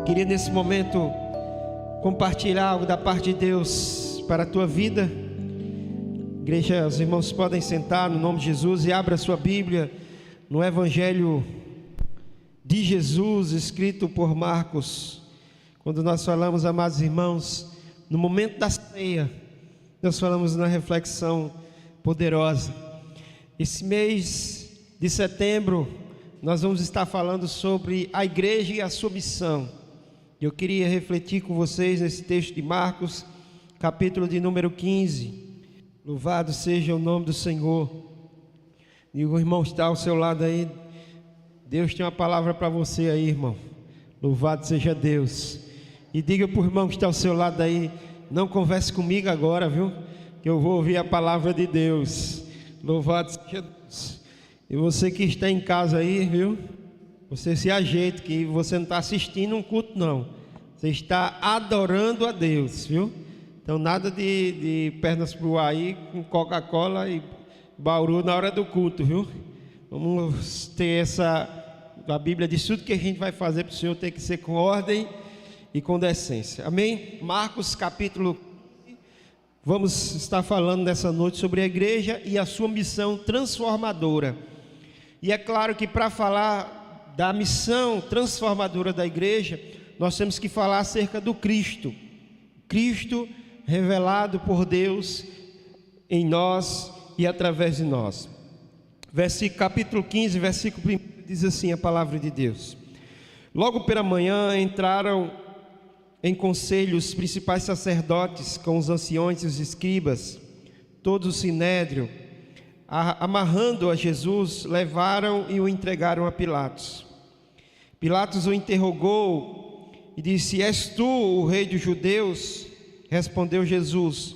Queria nesse momento compartilhar algo da parte de Deus para a tua vida. Igreja, os irmãos podem sentar no nome de Jesus e abra a sua Bíblia no Evangelho de Jesus, escrito por Marcos. Quando nós falamos, amados irmãos, no momento da ceia, nós falamos na reflexão poderosa. Esse mês de setembro, nós vamos estar falando sobre a igreja e a sua missão. Eu queria refletir com vocês nesse texto de Marcos, capítulo de número 15. Louvado seja o nome do Senhor. E o irmão está ao seu lado aí. Deus tem uma palavra para você aí, irmão. Louvado seja Deus. E diga para o irmão que está ao seu lado aí: não converse comigo agora, viu? Que eu vou ouvir a palavra de Deus. Louvado seja Deus. E você que está em casa aí, viu? Você se ajeita, que você não está assistindo um culto, não. Você está adorando a Deus, viu? Então nada de pernas para o ar aí, com Coca-Cola e Bauru na hora do culto, viu? Vamos ter a Bíblia diz tudo que a gente vai fazer para o Senhor tem que ser com ordem e com decência. Amém? Marcos capítulo 15. Vamos estar falando nessa noite sobre a igreja e a sua missão transformadora. E é claro que para falar da missão transformadora da igreja, nós temos que falar acerca do Cristo. Cristo revelado por Deus em nós e através de nós. Capítulo 15, versículo 1, diz assim a palavra de Deus: logo pela manhã entraram em conselho os principais sacerdotes com os anciões e os escribas, todo o sinédrio. Amarrando a Jesus, levaram e o entregaram a Pilatos. Pilatos o interrogou e disse: és tu o rei dos judeus? Respondeu Jesus: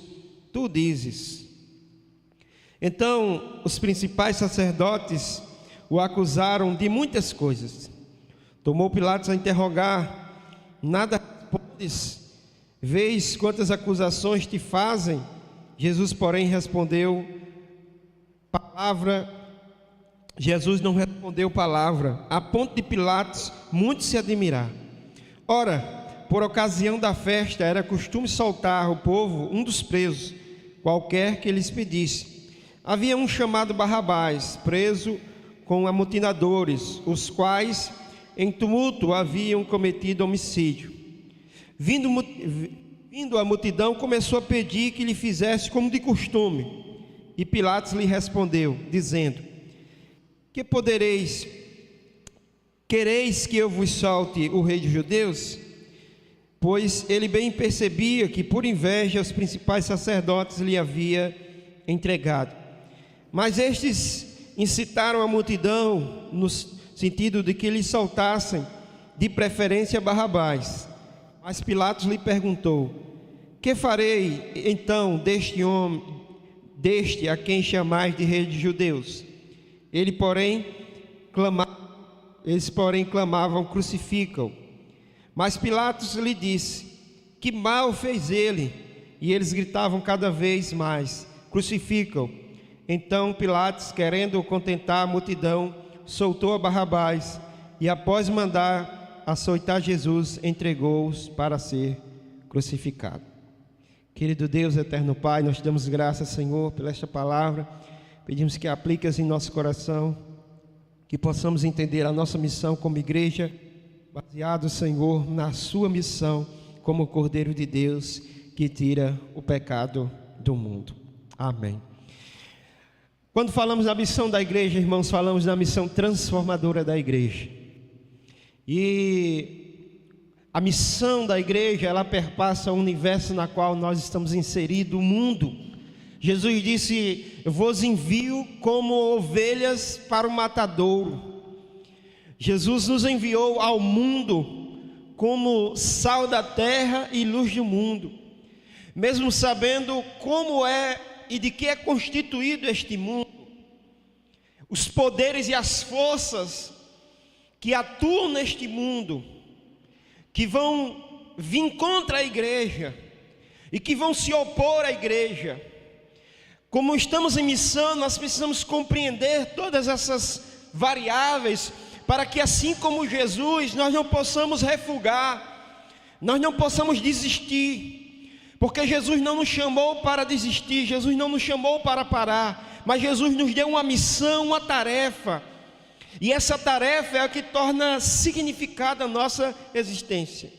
tu dizes. Então os principais sacerdotes o acusaram de muitas coisas. Tomou Pilatos a interrogar: nada respondes? Vês quantas acusações te fazem? Jesus, porém, respondeu palavra. Jesus não respondeu palavra, a ponto de Pilatos muito se admirar. Ora, por ocasião da festa, era costume soltar ao povo um dos presos, qualquer que lhes pedisse. Havia um chamado Barrabás, preso com amotinadores, os quais em tumulto haviam cometido homicídio. Vindo a multidão, começou a pedir que lhe fizesse como de costume. E Pilatos lhe respondeu, dizendo: quereis que eu vos solte o rei dos judeus? Pois ele bem percebia que por inveja os principais sacerdotes lhe havia entregado. Mas estes incitaram a multidão no sentido de que lhe soltassem, de preferência Barrabás. Mas Pilatos lhe perguntou: que farei então deste homem, deste a quem chamais de rei dos judeus? Eles, porém, clamavam: crucificam. Mas Pilatos lhe disse: que mal fez ele? E eles gritavam cada vez mais: crucificam. Então Pilatos, querendo contentar a multidão, soltou a Barrabás e, após mandar açoitar Jesus, entregou-os para ser crucificado. Querido Deus, eterno Pai, nós te damos graças, Senhor, pela esta palavra. Pedimos que apliques em nosso coração, que possamos entender a nossa missão como igreja, baseado, Senhor, na sua missão como Cordeiro de Deus, que tira o pecado do mundo. Amém. Quando falamos da missão da igreja, irmãos, falamos da missão transformadora da igreja. E a missão da igreja, ela perpassa o universo na qual nós estamos inseridos, o mundo. Jesus disse: eu vos envio como ovelhas para o matadouro. Jesus nos enviou ao mundo como sal da terra e luz do mundo. Mesmo sabendo como é e de que é constituído este mundo, os poderes e as forças que atuam neste mundo, que vão vir contra a igreja e que vão se opor à igreja. Como estamos em missão, nós precisamos compreender todas essas variáveis, para que assim como Jesus, nós não possamos refugar, nós não possamos desistir, porque Jesus não nos chamou para desistir, Jesus não nos chamou para parar, mas Jesus nos deu uma missão, uma tarefa, e essa tarefa é a que torna significada a nossa existência.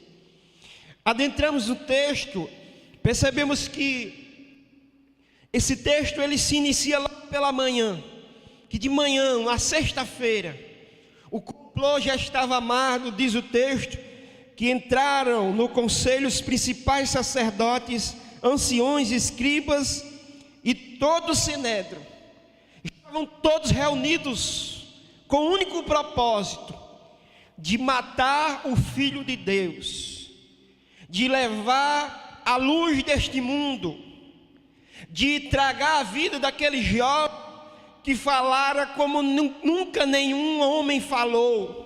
Adentramos no texto, percebemos que esse texto ele se inicia lá pela manhã, que de manhã, na sexta-feira, o complô já estava armado, diz o texto, que entraram no conselho os principais sacerdotes, anciões, escribas e todo o sinédrio. Estavam todos reunidos com o único propósito de matar o Filho de Deus, de levar a luz deste mundo, de tragar a vida daquele jovem que falara como nunca nenhum homem falou.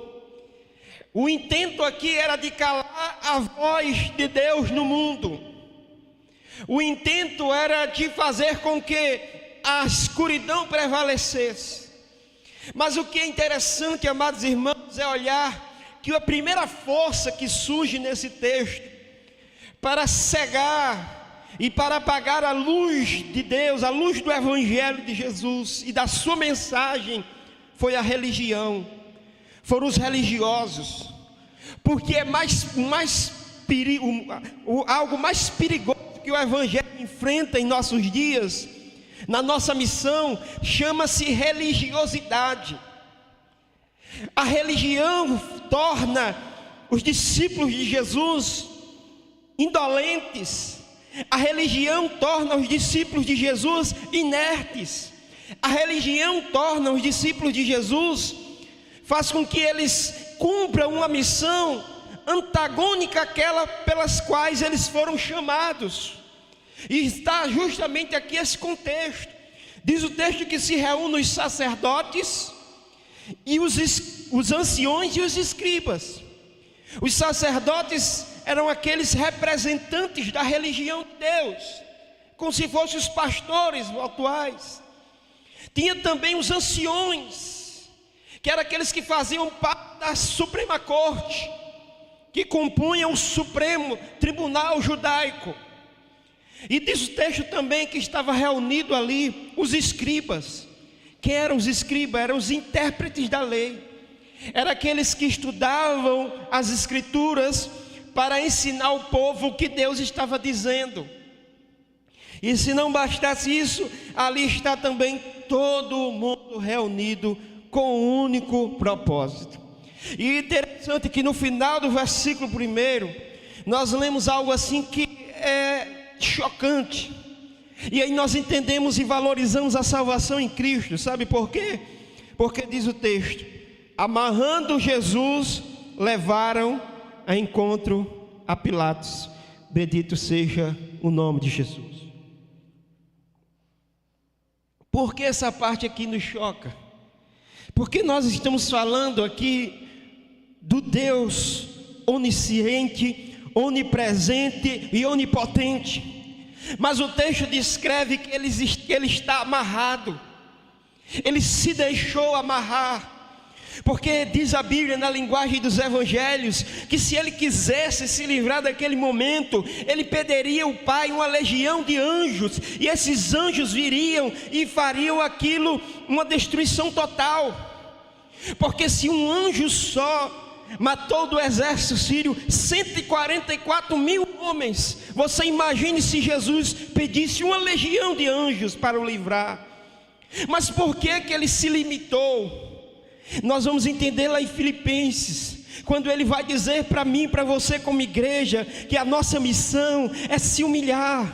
O intento aqui era de calar a voz de Deus no mundo. O intento era de fazer com que a escuridão prevalecesse. Mas o que é interessante, amados irmãos, é olhar que a primeira força que surge nesse texto para cegar e para apagar a luz de Deus, a luz do Evangelho de Jesus e da sua mensagem, foi a religião, foram os religiosos, porque é algo mais perigoso que o Evangelho enfrenta em nossos dias, na nossa missão, chama-se religiosidade. A religião torna os discípulos de Jesus indolentes, a religião torna os discípulos de Jesus inertes, a religião torna os discípulos de Jesus, faz com que eles cumpram uma missão antagônica àquela pelas quais eles foram chamados. E está justamente aqui esse contexto. Diz o texto que se reúnem os sacerdotes e os anciões e os escribas. Os sacerdotes eram aqueles representantes da religião de Deus, como se fossem os pastores atuais. Tinha também os anciões, que eram aqueles que faziam parte da Suprema Corte, que compunham o Supremo Tribunal Judaico. E diz o texto também que estava reunido ali os escribas. Quem eram os escribas? Eram os intérpretes da lei. Eram aqueles que estudavam as escrituras para ensinar o povo o que Deus estava dizendo. E se não bastasse isso, ali está também todo mundo reunido com um único propósito. E interessante que no final do versículo 1, nós lemos algo assim que é chocante. E aí nós entendemos e valorizamos a salvação em Cristo. Sabe por quê? Porque diz o texto: amarrando Jesus, levaram a encontro a Pilatos. Bendito seja o nome de Jesus. Por que essa parte aqui nos choca? Porque nós estamos falando aqui do Deus onisciente, onipresente e onipotente. Mas o texto descreve que ele está amarrado. Ele se deixou amarrar. Porque diz a Bíblia na linguagem dos evangelhos que se ele quisesse se livrar daquele momento, ele pediria ao Pai uma legião de anjos, e esses anjos viriam e fariam aquilo uma destruição total. Porque se um anjo só matou do exército sírio 144 mil homens, você imagine se Jesus pedisse uma legião de anjos para o livrar. Mas por que ele se limitou? Nós vamos entender lá em Filipenses, quando ele vai dizer para mim e para você como igreja, que a nossa missão é se humilhar,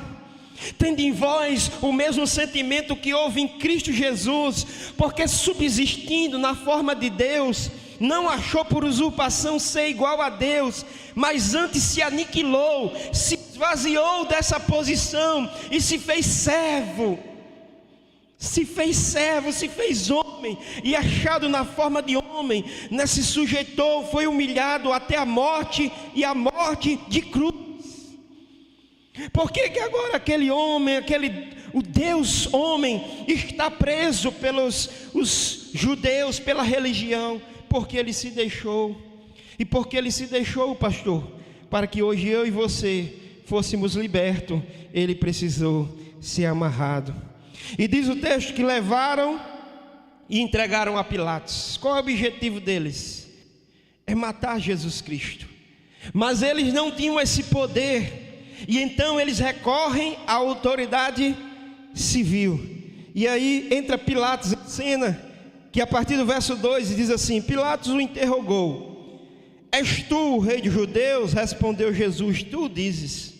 tendo em vós o mesmo sentimento que houve em Cristo Jesus, porque subsistindo na forma de Deus, não achou por usurpação ser igual a Deus, mas antes se aniquilou, se esvaziou dessa posição e se fez servo. Se fez homem, e achado na forma de homem, se sujeitou, foi humilhado até a morte, e a morte de cruz. Por que agora aquele homem, o Deus homem, está preso pelos os judeus, pela religião? Porque ele se deixou. E porque ele se deixou, pastor, para que hoje eu e você fôssemos libertos, ele precisou ser amarrado. E diz o texto que levaram e entregaram a Pilatos. Qual é o objetivo deles? É matar Jesus Cristo. Mas eles não tinham esse poder, e então eles recorrem à autoridade civil. E aí entra Pilatos em cena, que a partir do verso 2 diz assim: Pilatos o interrogou: és tu o rei dos judeus? Respondeu Jesus: tu dizes.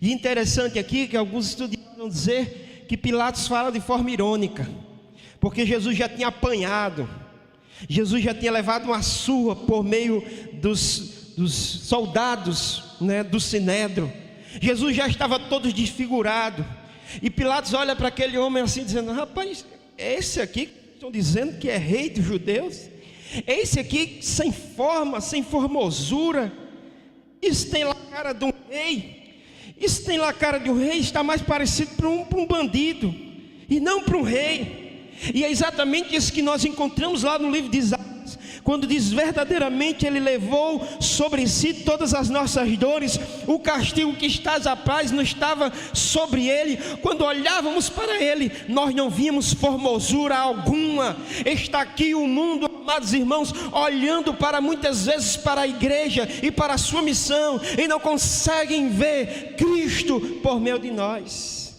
E interessante aqui que alguns estudiosos vão dizer que Pilatos fala de forma irônica, porque Jesus já tinha apanhado, Jesus já tinha levado uma surra por meio dos soldados, do Sinédrio. Jesus já estava todo desfigurado, e Pilatos olha para aquele homem assim, dizendo: rapaz, é esse aqui que estão dizendo que é rei dos judeus? É esse aqui sem forma, sem formosura? Isso tem lá a cara de um rei? Isso tem lá a cara de um rei? Está mais parecido para um bandido, e não para um rei. E é exatamente isso que nós encontramos lá no livro de Isaías, quando diz: verdadeiramente ele levou sobre si todas as nossas dores, o castigo que estás a paz não estava sobre ele. Quando olhávamos para ele, nós não víamos formosura alguma. Está aqui o mundo, amados irmãos, olhando para muitas vezes para a igreja e para a sua missão, e não conseguem ver Cristo por meio de nós.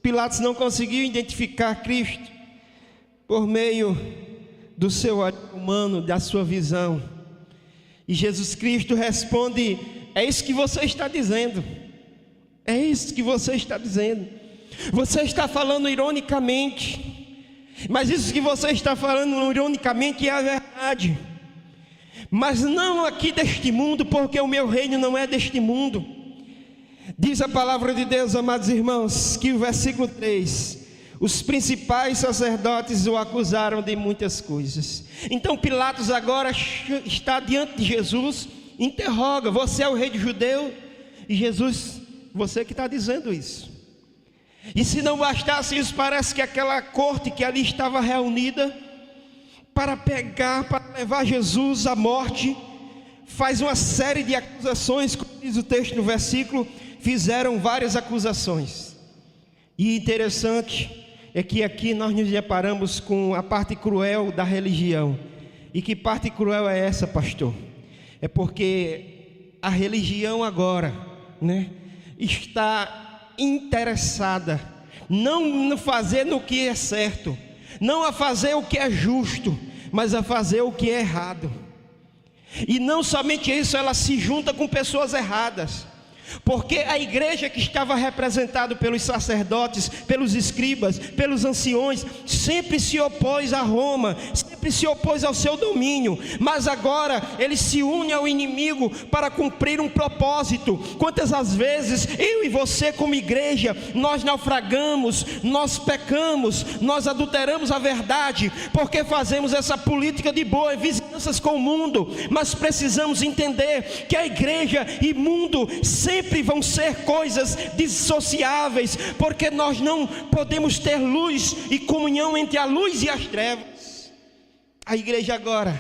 Pilatos não conseguiu identificar Cristo por meio do seu olhar humano, da sua visão. E Jesus Cristo responde: é isso que você está dizendo. É isso que você está dizendo. Você está falando ironicamente, mas isso que você está falando ironicamente é a verdade. Mas não aqui deste mundo, porque o meu reino não é deste mundo. Diz a palavra de Deus, amados irmãos, que o versículo 3: os principais sacerdotes o acusaram de muitas coisas. Então Pilatos agora está diante de Jesus, interroga: você é o rei de judeu? E Jesus: você que está dizendo isso. E se não bastasse isso, parece que aquela corte que ali estava reunida para levar Jesus à morte, faz uma série de acusações, como diz o texto no versículo. Fizeram várias acusações. E interessante é que aqui nós nos deparamos com a parte cruel da religião. E que parte cruel é essa, pastor? É porque a religião agora, está interessada não no fazer no que é certo, não a fazer o que é justo, mas a fazer o que é errado. E não somente isso, ela se junta com pessoas erradas. Porque a igreja que estava representada pelos sacerdotes, pelos escribas, pelos anciões, sempre se opôs a Roma, sempre se opôs ao seu domínio. Mas agora eles se unem ao inimigo para cumprir um propósito. Quantas as vezes eu e você como igreja, nós naufragamos, nós pecamos, nós adulteramos a verdade, porque fazemos essa política de boas vizinhanças com o mundo. Mas precisamos entender que a igreja e mundo sempre vão ser coisas dissociáveis, porque nós não podemos ter luz e comunhão entre a luz e as trevas. A igreja agora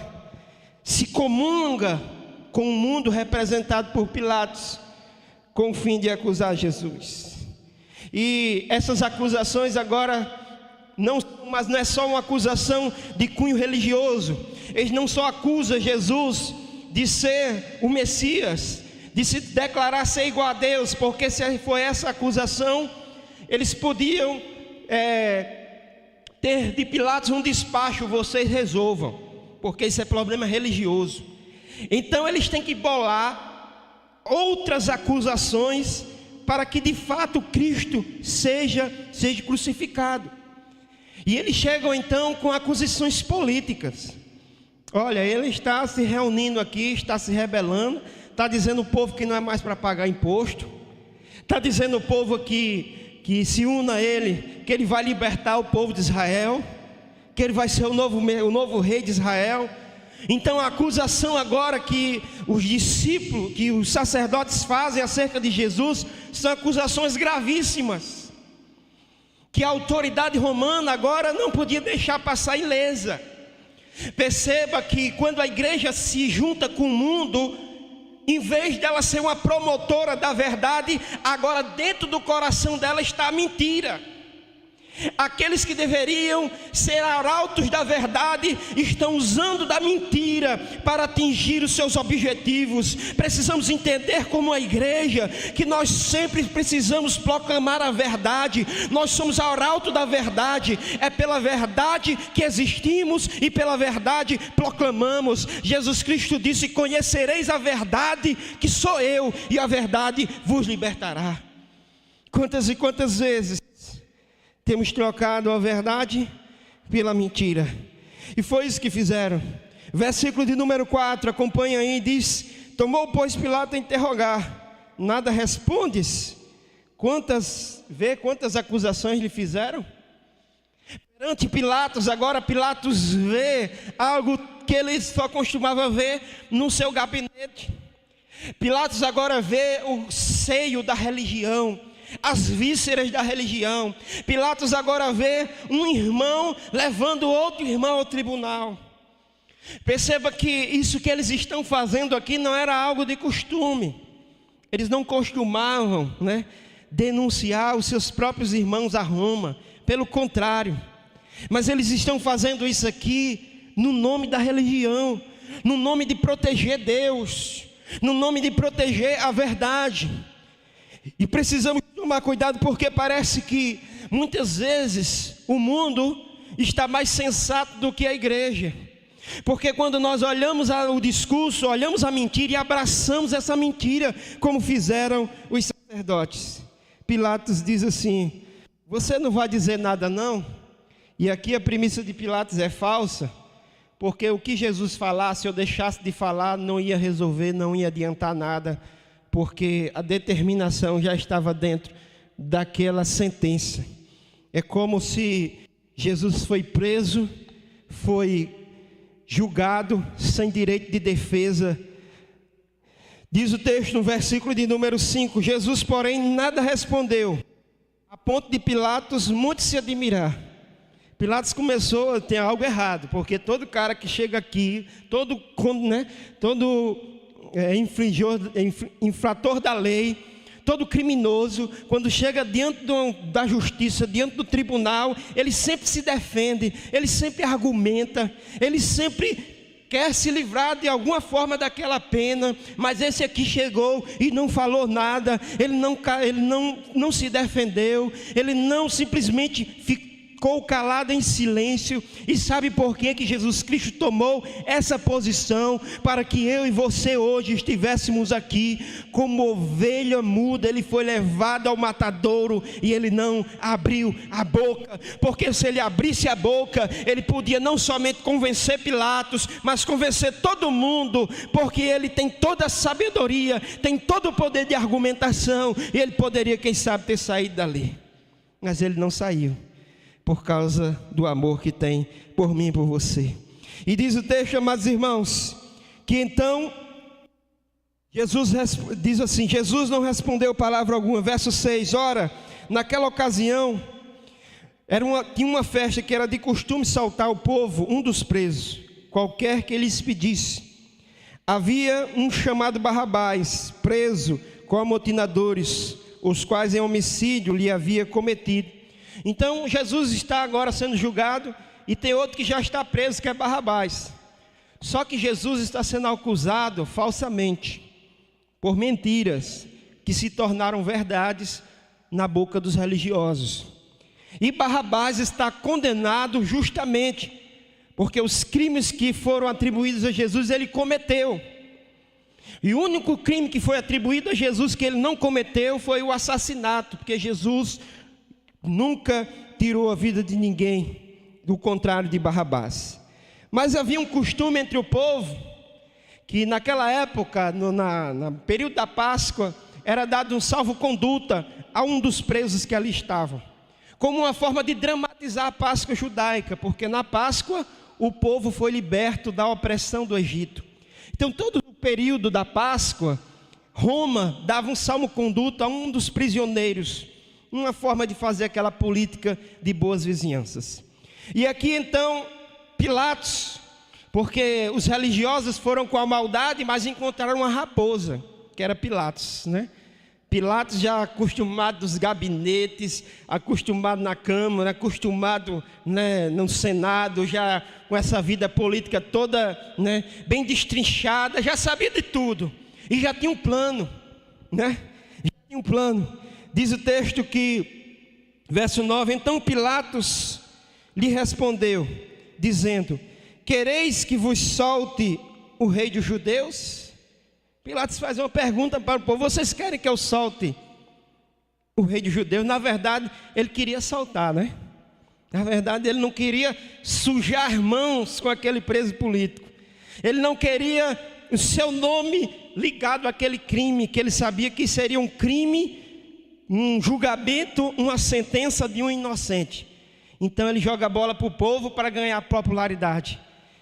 se comunga com o mundo representado por Pilatos, com o fim de acusar Jesus. E essas acusações agora não é só uma acusação de cunho religioso. Eles não só acusam Jesus de ser o Messias, de se declarar ser igual a Deus, porque se foi essa acusação, eles podiam ter de Pilatos um despacho: vocês resolvam, porque isso é problema religioso. Então eles têm que bolar outras acusações para que de fato Cristo seja crucificado. E eles chegam então com acusações políticas. Olha, ele está se reunindo aqui, está se rebelando, está dizendo ao povo que não é mais para pagar imposto, está dizendo ao povo que se una a ele, que ele vai libertar o povo de Israel, que ele vai ser o novo rei de Israel. Então a acusação agora que os discípulos, que os sacerdotes fazem acerca de Jesus, são acusações gravíssimas, que a autoridade romana agora não podia deixar passar ilesa. Perceba que quando a igreja se junta com o mundo, em vez dela ser uma promotora da verdade, agora dentro do coração dela está a mentira. Aqueles que deveriam ser arautos da verdade estão usando da mentira para atingir os seus objetivos. Precisamos entender, como a igreja, que nós sempre precisamos proclamar a verdade. Nós somos arauto da verdade. É pela verdade que existimos e pela verdade proclamamos. Jesus Cristo disse: conhecereis a verdade, que sou eu, e a verdade vos libertará. Quantas e quantas vezes temos trocado a verdade pela mentira? E foi isso que fizeram. Versículo de número 4, acompanha aí, diz: tomou, pois, Pilato a interrogar. Nada respondes? Quantas acusações lhe fizeram? Perante Pilatos, agora Pilatos vê algo que ele só costumava ver no seu gabinete. Pilatos agora vê o seio da religião, as vísceras da religião. Pilatos agora vê um irmão levando outro irmão ao tribunal. Perceba que isso que eles estão fazendo aqui não era algo de costume. Eles não costumavam, denunciar os seus próprios irmãos a Roma. Pelo contrário, mas eles estão fazendo isso aqui no nome da religião, no nome de proteger Deus, no nome de proteger a verdade. E precisamos tomar cuidado, porque parece que muitas vezes o mundo está mais sensato do que a igreja. Porque quando nós olhamos o discurso, olhamos a mentira e abraçamos essa mentira, como fizeram os sacerdotes. Pilatos diz assim: você não vai dizer nada não? E aqui a premissa de Pilatos é falsa, porque o que Jesus falasse ou deixasse de falar não ia resolver, não ia adiantar nada, porque a determinação já estava dentro daquela sentença. É como se Jesus foi preso, foi julgado sem direito de defesa. Diz o texto no versículo de número 5: Jesus, porém, nada respondeu, a ponto de Pilatos muito se admirar. Pilatos começou, tem algo errado, porque todo cara que chega aqui, todo infrator da lei, todo criminoso, quando chega diante da justiça, diante do tribunal, ele sempre se defende, ele sempre argumenta, ele sempre quer se livrar de alguma forma daquela pena. Mas esse aqui chegou e não falou nada, ele não se defendeu, ele não simplesmente ficou calado em silêncio. E sabe por que Jesus Cristo tomou essa posição? Para que eu e você hoje estivéssemos aqui como ovelha muda. Ele foi levado ao matadouro e ele não abriu a boca, porque se ele abrisse a boca, ele podia não somente convencer Pilatos, mas convencer todo mundo, porque ele tem toda a sabedoria, tem todo o poder de argumentação, e ele poderia, quem sabe, ter saído dali. Mas ele não saiu, por causa do amor que tem por mim e por você. E diz o texto, amados irmãos, que então Jesus diz assim: Jesus não respondeu palavra alguma. Verso 6, ora, naquela ocasião tinha uma festa que era de costume saltar o povo, um dos presos, qualquer que lhes pedisse. Havia um chamado Barrabás, preso com amotinadores, os quais em homicídio lhe havia cometido. Então Jesus está agora sendo julgado, e tem outro que já está preso, que é Barrabás. Só que Jesus está sendo acusado falsamente, por mentiras que se tornaram verdades na boca dos religiosos. E Barrabás está condenado justamente porque os crimes que foram atribuídos a Jesus, ele cometeu. E o único crime que foi atribuído a Jesus que ele não cometeu foi o assassinato, porque Jesus nunca tirou a vida de ninguém, do contrário de Barrabás. Mas havia um costume entre o povo, que naquela época, no período da Páscoa, era dado um salvo-conduta a um dos presos que ali estavam, como uma forma de dramatizar a Páscoa judaica, porque na Páscoa o povo foi liberto da opressão do Egito. Então todo o período da Páscoa, Roma dava um salvo-conduta a um dos prisioneiros, uma forma de fazer aquela política de boas vizinhanças. E aqui então Pilatos, porque os religiosos foram com a maldade, mas encontraram uma raposa, que era Pilatos, né? Pilatos já acostumado nos gabinetes, acostumado na Câmara, acostumado, né, no Senado, já com essa vida política toda, né, bem destrinchada, já sabia de tudo e já tinha um plano, né? Já tinha um plano. Diz o texto que, verso 9: então Pilatos lhe respondeu, dizendo: quereis que vos solte o rei dos judeus? Pilatos faz uma pergunta para o povo: vocês querem que eu solte o rei dos judeus? Na verdade, ele queria soltar, né? Na verdade, ele não queria sujar as mãos com aquele preso político. Ele não queria o seu nome ligado àquele crime, que ele sabia que seria um crime, um julgamento, uma sentença de um inocente. Então ele joga a bola para o povo para ganhar popularidade.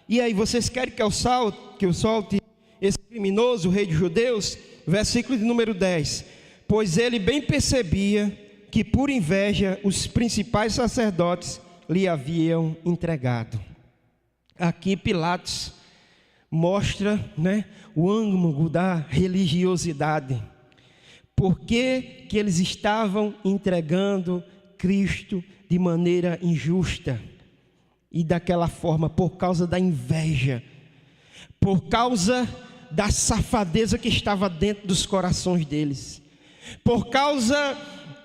E aí, vocês querem que eu solte esse criminoso, o rei dos judeus? Versículo de número 10: pois ele bem percebia que por inveja os principais sacerdotes lhe haviam entregado. Aqui Pilatos mostra, né, o ângulo da religiosidade. Por que eles estavam entregando Cristo de maneira injusta e daquela forma? Por causa da inveja, por causa da safadeza que estava dentro dos corações deles, por causa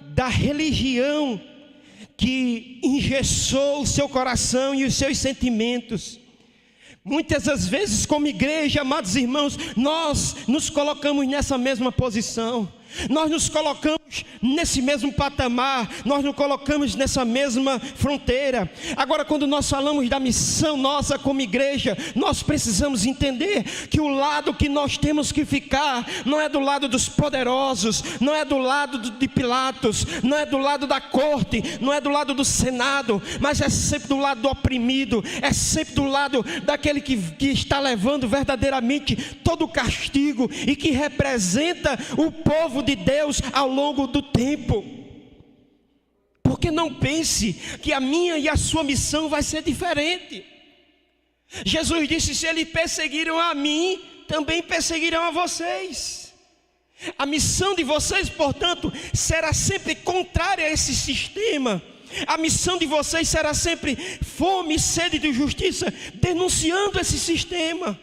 da religião que engessou o seu coração e os seus sentimentos. Muitas das vezes, como igreja, amados irmãos, nós nos colocamos nessa mesma posição. Nós nos colocamos nesse mesmo patamar, nós nos colocamos nessa mesma fronteira. Agora, quando nós falamos da missão nossa como igreja, nós precisamos entender que o lado que nós temos que ficar não é do lado dos poderosos, não é do lado de Pilatos, não é do lado da corte, não é do lado do Senado, mas é sempre do lado do oprimido, é sempre do lado daquele que está levando verdadeiramente todo o castigo e que representa o povo de Deus ao longo do tempo. Porque não pense que a minha e a sua missão vai ser diferente. Jesus disse: se eles perseguiram a mim, também perseguirão a vocês. A missão de vocês, portanto, será sempre contrária a esse sistema. A missão de vocês será sempre fome e sede de justiça, denunciando esse sistema.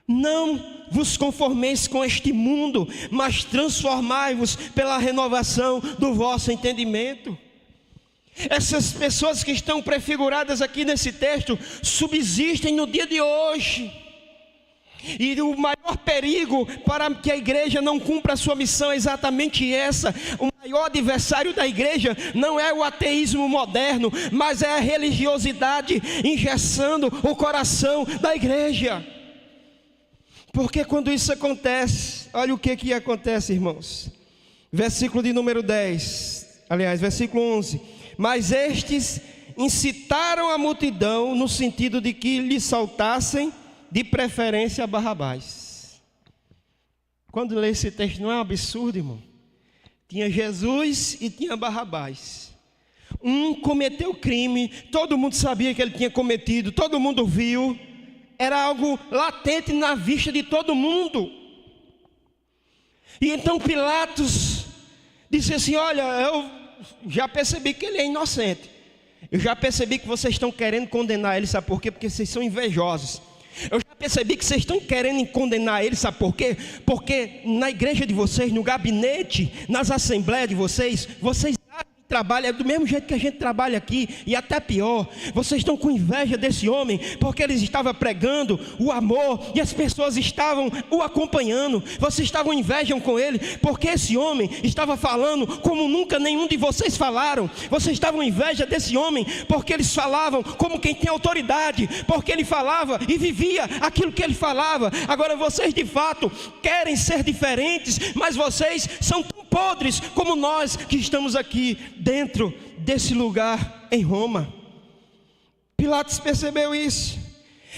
Não vos conformeis com este mundo, mas transformai-vos pela renovação do vosso entendimento. Essas pessoas que estão prefiguradas aqui nesse texto subsistem no dia de hoje. E o maior perigo para que a igreja não cumpra a sua missão é exatamente essa. O maior adversário da igreja não é o ateísmo moderno, mas é a religiosidade engessando o coração da igreja. Porque quando isso acontece, olha o que acontece, irmãos. Versículo de número 10, aliás, versículo 11. Mas estes incitaram a multidão no sentido de que lhe soltassem de preferência Barrabás. Quando lê esse texto, não é um absurdo, irmão? Tinha Jesus e tinha Barrabás. Um cometeu crime, todo mundo sabia que ele tinha cometido, todo mundo viu. Era algo latente na vista de todo mundo. E então Pilatos disse assim: olha, eu já percebi que ele é inocente. Eu já percebi que vocês estão querendo condenar ele, sabe por quê? Porque vocês são invejosos. Eu já percebi que vocês estão querendo condenar ele, sabe por quê? Porque na igreja de vocês, no gabinete, nas assembleias de vocês trabalha do mesmo jeito que a gente trabalha aqui, e até pior. Vocês estão com inveja desse homem, porque ele estava pregando o amor, e as pessoas estavam o acompanhando. Vocês estavam invejam com ele, porque esse homem estava falando como nunca nenhum de vocês falaram. Vocês estavam inveja desse homem, porque eles falavam como quem tem autoridade, porque ele falava e vivia aquilo que ele falava. Agora vocês de fato querem ser diferentes, mas vocês são tão podres como nós que estamos aqui dentro desse lugar em Roma. Pilatos percebeu isso,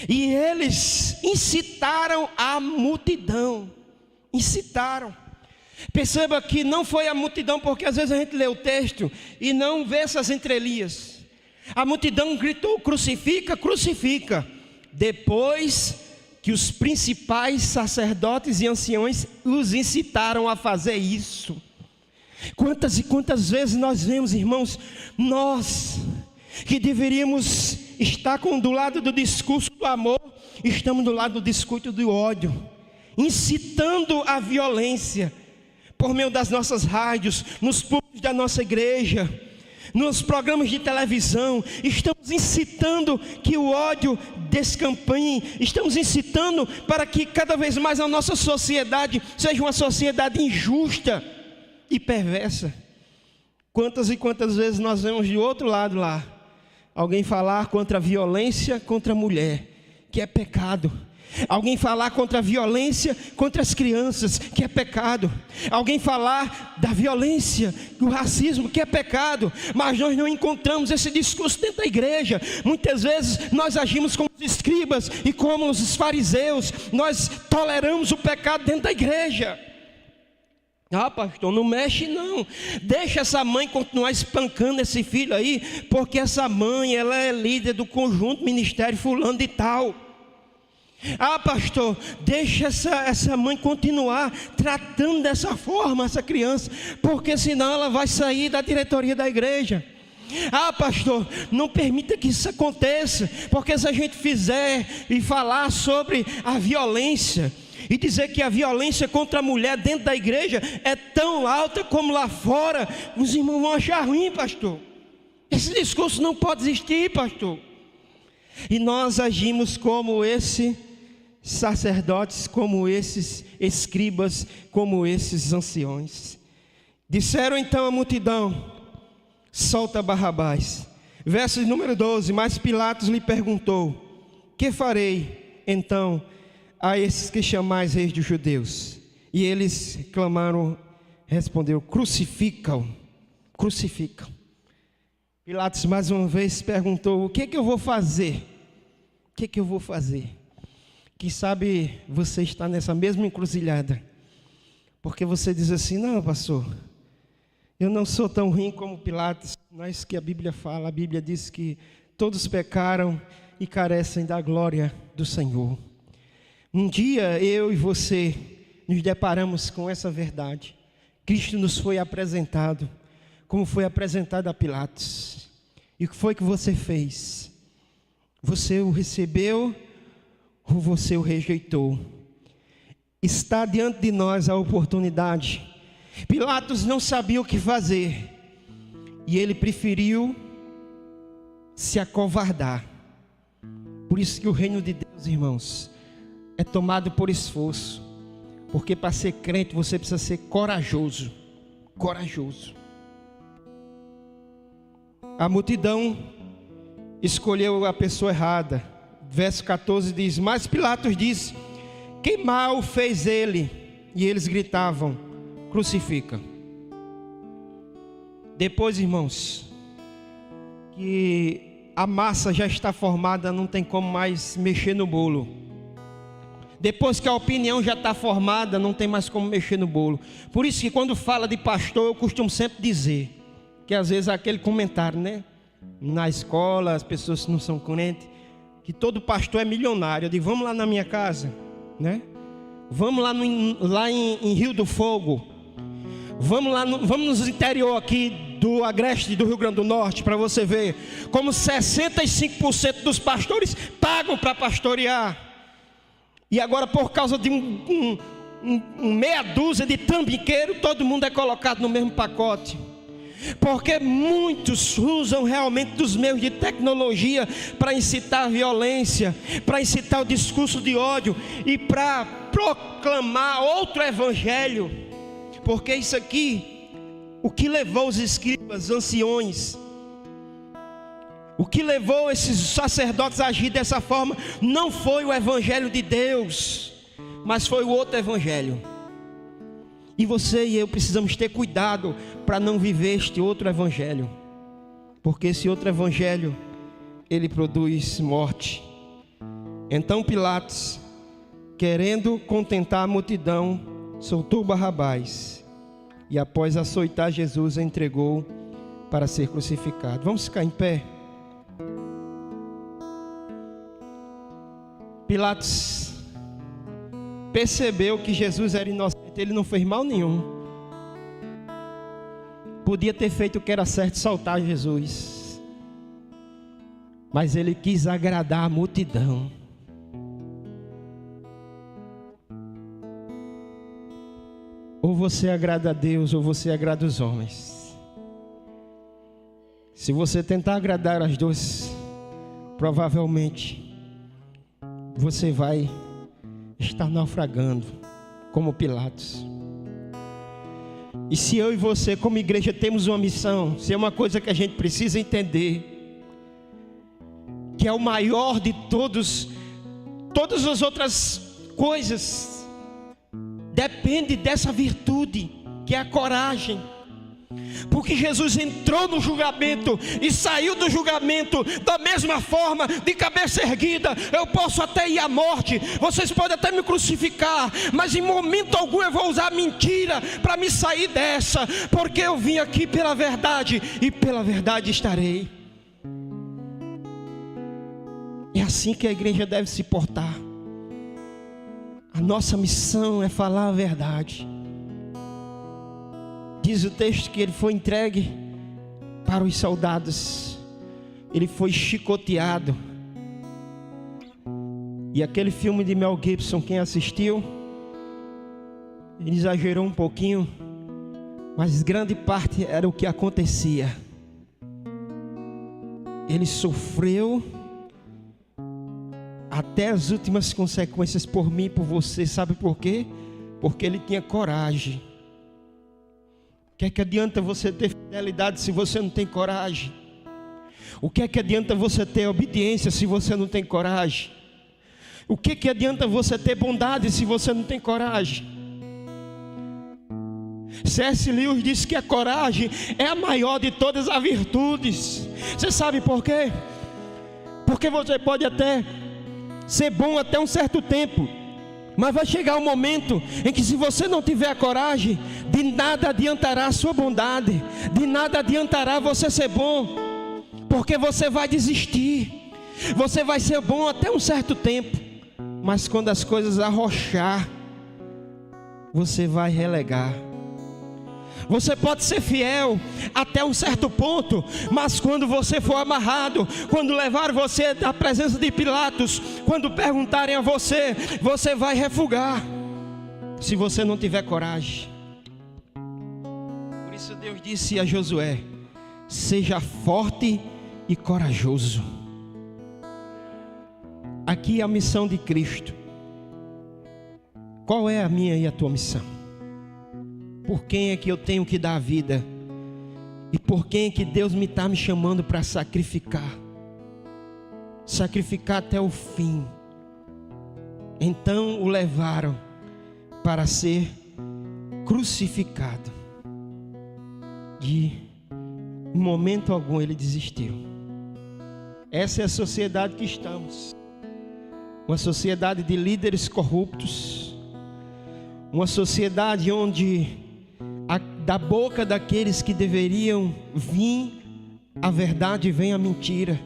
e eles incitaram a multidão. Incitaram. Perceba que não foi a multidão, porque às vezes a gente lê o texto e não vê essas entrelinhas. A multidão gritou: crucifica, crucifica. depois que os principais sacerdotes e anciões os incitaram a fazer isso. Quantas e quantas vezes nós vemos, irmãos, nós que deveríamos estar do lado do discurso do amor, estamos do lado do discurso do ódio, incitando a violência, por meio das nossas rádios, nos púlpitos da nossa igreja, nos programas de televisão. Estamos incitando que o ódio descampanhe, estamos incitando para que cada vez mais a nossa sociedade seja uma sociedade injusta e perversa. Quantas e quantas vezes nós vemos de outro lado lá, alguém falar contra a violência contra a mulher, que é pecado. Alguém falar contra a violência contra as crianças, que é pecado. Alguém falar da violência, do racismo, que é pecado. Mas nós não encontramos esse discurso dentro da igreja. Muitas vezes nós agimos como os escribas e como os fariseus. Nós toleramos o pecado dentro da igreja. Ah, pastor, não mexe não. Deixa essa mãe continuar espancando esse filho aí, porque essa mãe, ela é líder do conjunto ministério fulano de tal. Ah, pastor, deixa essa mãe continuar tratando dessa forma essa criança, porque senão ela vai sair da diretoria da igreja. Ah, pastor, não permita que isso aconteça, porque se a gente fizer e falar sobre a violência e dizer que a violência contra a mulher dentro da igreja é tão alta como lá fora, os irmãos vão achar ruim, pastor. Esse discurso não pode existir, pastor. E nós agimos como esses sacerdotes, como esses escribas, como esses anciões. Disseram então à multidão: solta Barrabás. Verso número 12: mas Pilatos lhe perguntou: que farei então a esses que chamais reis dos judeus? E eles clamaram, respondeu: crucificam, crucificam. Pilatos mais uma vez perguntou: o que eu vou fazer? O que eu vou fazer? Quem sabe você está nessa mesma encruzilhada, porque você diz assim: não, pastor, eu não sou tão ruim como Pilatos. Mas que a Bíblia fala, a Bíblia diz que todos pecaram e carecem da glória do Senhor. Um dia eu e você nos deparamos com essa verdade. Cristo nos foi apresentado, como foi apresentado a Pilatos. E o que foi que você fez? Você o recebeu ou você o rejeitou? Está diante de nós a oportunidade. Pilatos não sabia o que fazer, e ele preferiu se acovardar. Por isso que o reino de Deus, irmãos, é tomado por esforço, porque para ser crente você precisa ser corajoso. Corajoso. A multidão escolheu a pessoa errada. Verso 14 diz: mas Pilatos disse: que mal fez ele? E eles gritavam: crucifica. Depois, irmãos, que a massa já está formada, não tem como mais mexer no bolo. Depois que a opinião já está formada, não tem mais como mexer no bolo. Por isso que quando fala de pastor, eu costumo sempre dizer que às vezes há aquele comentário, né? Na escola, as pessoas que não são crentes, que todo pastor é milionário. Eu digo: vamos lá na minha casa, né? Vamos lá em Rio do Fogo. Vamos lá, vamos no interior aqui do Agreste do Rio Grande do Norte, para você ver como 65% dos pastores pagam para pastorear. E agora, por causa de meia dúzia de trambiqueiro, todo mundo é colocado no mesmo pacote. Porque muitos usam realmente dos meios de tecnologia para incitar a violência, para incitar o discurso de ódio e para proclamar outro evangelho. Porque isso aqui, o que levou os escribas, anciões, o que levou esses sacerdotes a agir dessa forma, não foi o evangelho de Deus, mas foi o outro evangelho. E você e eu precisamos ter cuidado para não viver este outro evangelho, porque esse outro evangelho, ele produz morte. Então Pilatos, querendo contentar a multidão, soltou Barrabás e após açoitar Jesus, entregou para ser crucificado. Vamos ficar em pé. Pilatos percebeu que Jesus era inocente, ele não fez mal nenhum. Podia ter feito o que era certo, soltar Jesus, mas ele quis agradar a multidão. Ou você agrada a Deus, ou você agrada os homens. Se você tentar agradar as duas, provavelmente você vai estar naufragando, como Pilatos. E se eu e você, como igreja, temos uma missão, se é uma coisa que a gente precisa entender, que é o maior de todas as outras coisas, depende dessa virtude, que é a coragem. Porque Jesus entrou no julgamento e saiu do julgamento da mesma forma, de cabeça erguida. Eu posso até ir à morte, vocês podem até me crucificar, mas em momento algum eu vou usar mentira para me sair dessa, porque eu vim aqui pela verdade e pela verdade estarei. É assim que a igreja deve se portar. A nossa missão é falar a verdade. Diz o texto que ele foi entregue para os soldados, ele foi chicoteado. E aquele filme de Mel Gibson, quem assistiu, ele exagerou um pouquinho, mas grande parte era o que acontecia. Ele sofreu até as últimas consequências por mim e por você. Sabe por quê? Porque ele tinha coragem. O que é que adianta você ter fidelidade se você não tem coragem? O que é que adianta você ter obediência se você não tem coragem? O que é que adianta você ter bondade se você não tem coragem? C.S. Lewis disse que a coragem é a maior de todas as virtudes. Você sabe por quê? Porque você pode até ser bom até um certo tempo, mas vai chegar um momento em que, se você não tiver a coragem, de nada adiantará a sua bondade, de nada adiantará você ser bom, porque você vai desistir. Você vai ser bom até um certo tempo, mas quando as coisas arrochar, você vai relegar. Você pode ser fiel até um certo ponto, mas quando você for amarrado, quando levar você à presença de Pilatos, quando perguntarem a você, você vai refugar, se você não tiver coragem. Por isso Deus disse a Josué: seja forte e corajoso. Aqui é a missão de Cristo. Qual é a minha e a tua missão? Por quem é que eu tenho que dar a vida? E por quem é que Deus me está me chamando para sacrificar? Sacrificar até o fim. Então o levaram para ser crucificado. E em momento algum ele desistiu. Essa é a sociedade que estamos. Uma sociedade de líderes corruptos. Uma sociedade onde da boca daqueles que deveriam vir a verdade vem a mentira.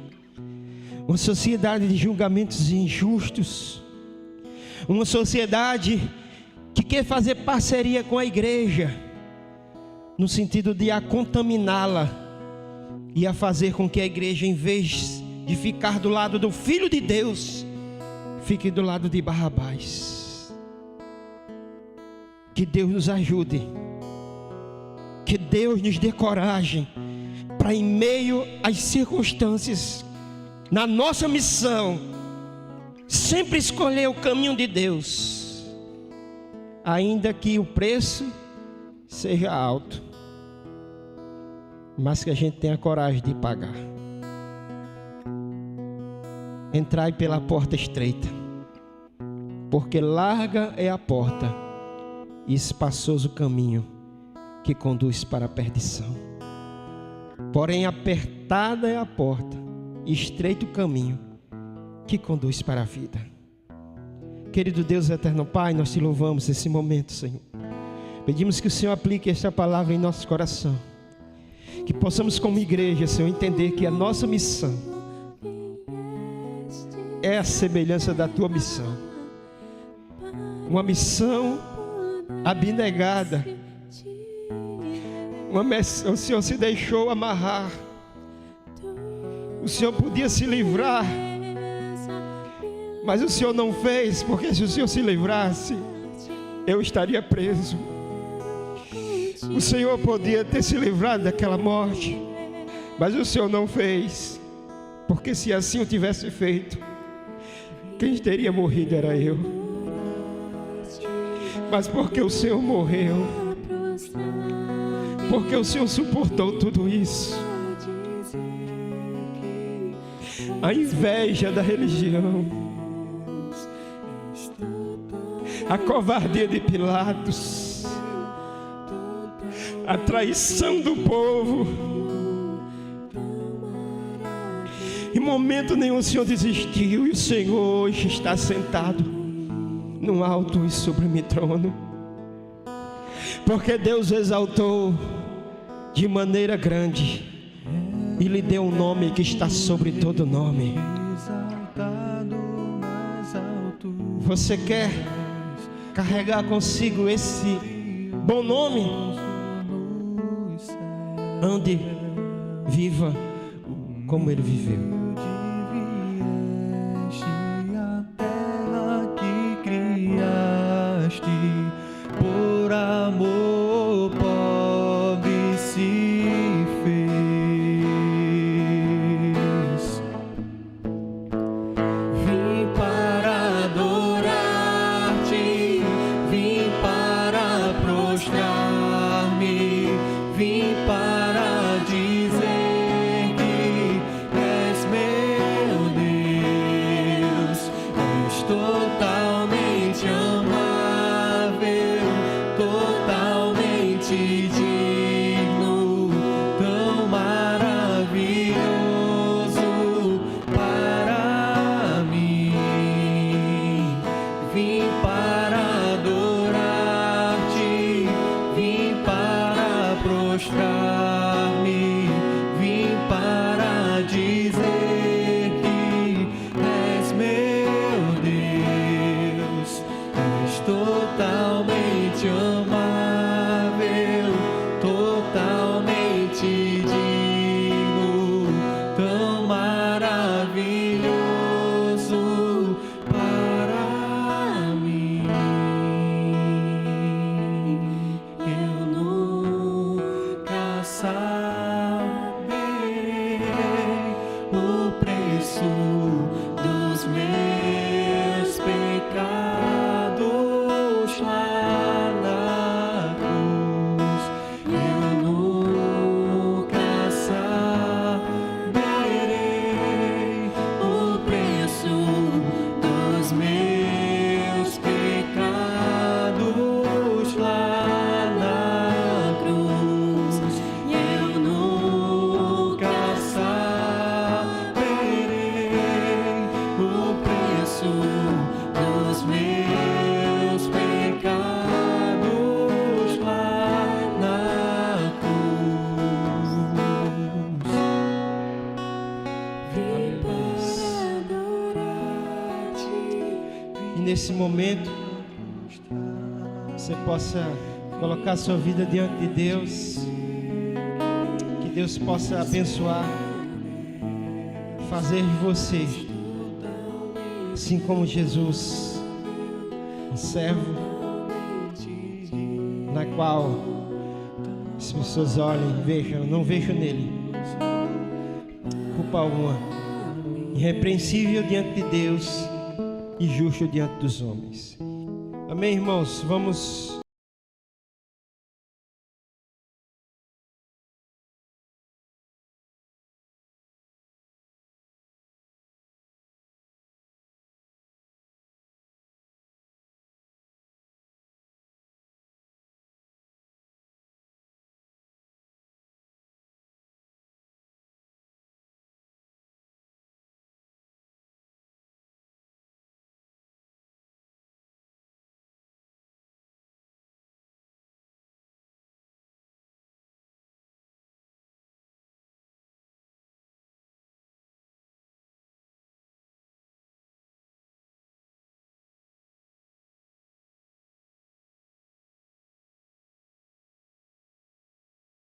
Uma sociedade de julgamentos injustos. Uma sociedade que quer fazer parceria com a igreja, no sentido de a contaminá-la e a fazer com que a igreja, em vez de ficar do lado do Filho de Deus, fique do lado de Barrabás. Que Deus nos ajude. Que Deus nos dê coragem para, em meio às circunstâncias, na nossa missão, sempre escolher o caminho de Deus, ainda que o preço seja alto, mas que a gente tenha coragem de pagar. Entrai pela porta estreita, porque larga é a porta e espaçoso o caminho que conduz para a perdição. Porém apertada é a porta e estreito o caminho que conduz para a vida. Querido Deus eterno Pai, nós te louvamos nesse momento, Senhor. Pedimos que o Senhor aplique esta palavra em nosso coração, que possamos como igreja, Senhor, entender que a nossa missão é a semelhança da tua missão. Uma missão abnegada. O Senhor se deixou amarrar. O Senhor podia se livrar, mas o Senhor não fez, porque se o Senhor se livrasse, eu estaria preso. O Senhor podia ter se livrado daquela morte, mas o Senhor não fez, porque se assim o tivesse feito, quem teria morrido era eu. Mas porque o Senhor morreu, porque o Senhor suportou tudo isso, a inveja da religião, a covardia de Pilatos, a traição do povo. Em momento nenhum o Senhor desistiu, e o Senhor hoje está sentado num alto e sublime trono, porque Deus o exaltou de maneira grande e lhe deu um nome que está sobre todo nome. Você quer carregar consigo esse bom nome? Ande, viva como ele viveu. A terra que criaste, por amor pobre se fez. Vim para adorar-te, vim para prostrar-me, vim para dizer que és meu Deus. És totalmente amável, totalmente digno, tão maravilhoso para mim. Vim para adorar-te, vim para prostrar-me, vim para dizer que és meu Deus. És totalmente amável, totalmente digno, tão maravilhoso para mim. Eu nunca saberei o preço dos meus pecados lá na cruz. Eu nunca saberei o preço dos meus pecados lá na cruz. Eu nunca saberei o preço dos meus pecados lá na cruz. Vim para adorar-te. E nesse momento você possa colocar sua vida diante de Deus, que Deus possa abençoar, fazer de você, assim como Jesus, um servo na qual as pessoas olhem e vejam, não vejo nele culpa alguma, irrepreensível diante de Deus e justo diante dos homens. Amém, irmãos? Vamos